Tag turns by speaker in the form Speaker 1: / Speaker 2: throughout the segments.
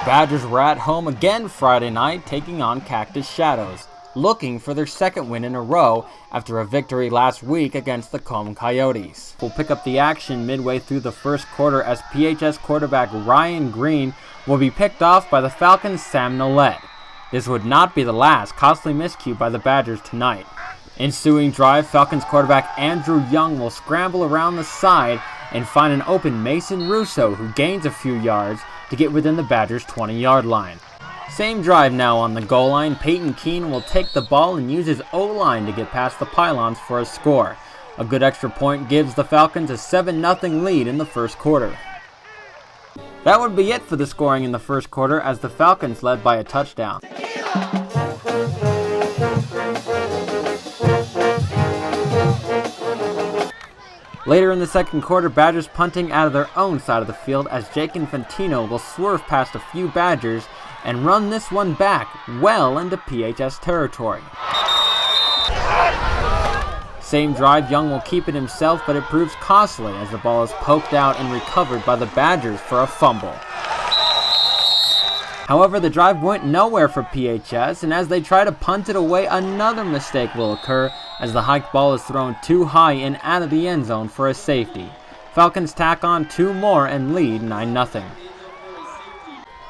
Speaker 1: Badgers were at home again Friday night, taking on Cactus Shadows, looking for their second win in a row after a victory last week against the COMB Coyotes. We'll pick up the action midway through the first quarter as PHS quarterback Ryan Green will be picked off by the Falcons' Sam Nolet. This would not be the last costly miscue by the Badgers tonight. Ensuing drive, Falcons quarterback Andrew Young will scramble around the side and find an open Mason Russo, who gains a few yards to get within the Badgers' 20-yard line. Same drive now on the goal line. Peyton Keene will take the ball and use his O-line to get past the pylons for a score. A good extra point gives the Falcons a 7-0 lead in the first quarter. That would be it for the scoring in the first quarter as the Falcons led by a touchdown. Later in the second quarter, Badgers punting out of their own side of the field as Jake Infantino will swerve past a few Badgers and run this one back well into PHS territory. Same drive, Young will keep it himself, but it proves costly as the ball is poked out and recovered by the Badgers for a fumble. However, the drive went nowhere for PHS, and as they try to punt it away, another mistake will occur as the hiked ball is thrown too high and out of the end zone for a safety. Falcons tack on 2 more and lead 9-0.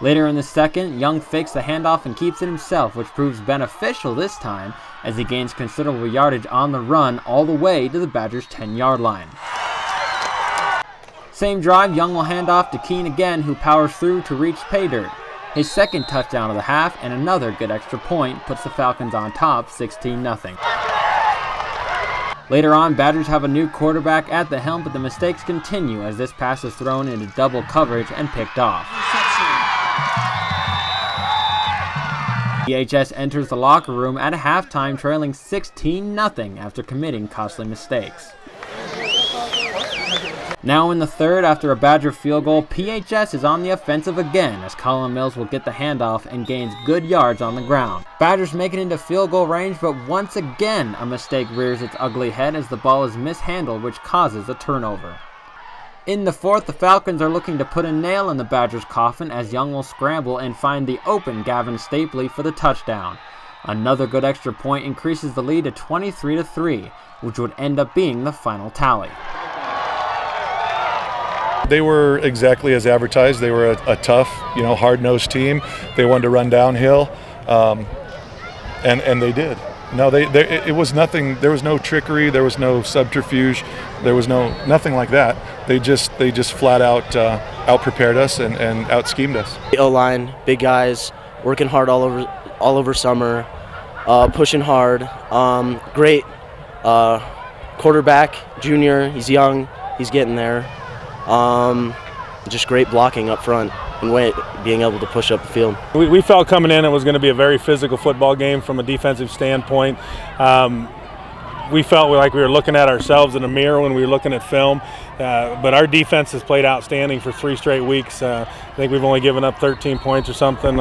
Speaker 1: Later in the second, Young fakes the handoff and keeps it himself, which proves beneficial this time as he gains considerable yardage on the run all the way to the Badgers' 10-yard line. Same drive, Young will hand off to Keene again, who powers through to reach pay dirt. His second touchdown of the half and another good extra point puts the Falcons on top 16-0. Later on, Badgers have a new quarterback at the helm, but the mistakes continue as this pass is thrown into double coverage and picked off. PHS enters the locker room at halftime trailing 16-0 after committing costly mistakes. Now in the third, after a Badger field goal, PHS is on the offensive again as Colin Mills will get the handoff and gains good yards on the ground. Badgers make it into field goal range, but once again a mistake rears its ugly head as the ball is mishandled, which causes a turnover. In the fourth, the Falcons are looking to put a nail in the Badgers' coffin as Young will scramble and find the open Gavin Stapley for the touchdown. Another good extra point increases the lead to 23-3, which would end up being the final tally.
Speaker 2: They were exactly as advertised. They were a tough, hard-nosed team. They wanted to run downhill, and they did. No, it was nothing. There was no trickery. There was no subterfuge. There was nothing like that. They just flat out out-prepared us and out-schemed us.
Speaker 3: The O-line, big guys, working hard all over summer, pushing hard. Great quarterback, junior. He's young. He's getting there. Just great blocking up front and being able to push up the field.
Speaker 4: We felt coming in it was going to be a very physical football game from a defensive standpoint. We felt like we were looking at ourselves in a mirror when we were looking at film, but our defense has played outstanding for 3 straight weeks. I think we've only given up 13 points or something,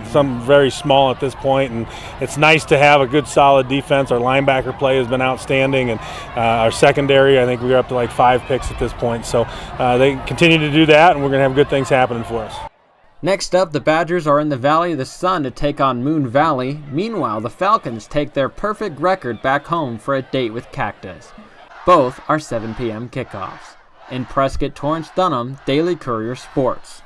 Speaker 4: something very small at this point, and it's nice to have a good solid defense. Our linebacker play has been outstanding, and our secondary, I think we're up to like 5 picks at this point. So they continue to do that, and we're going to have good things happening for us.
Speaker 1: Next up, the Badgers are in the Valley of the Sun to take on Moon Valley. Meanwhile, the Falcons take their perfect record back home for a date with Cactus. Both are 7 p.m. kickoffs. In Prescott, Torrence Dunham, Daily Courier Sports.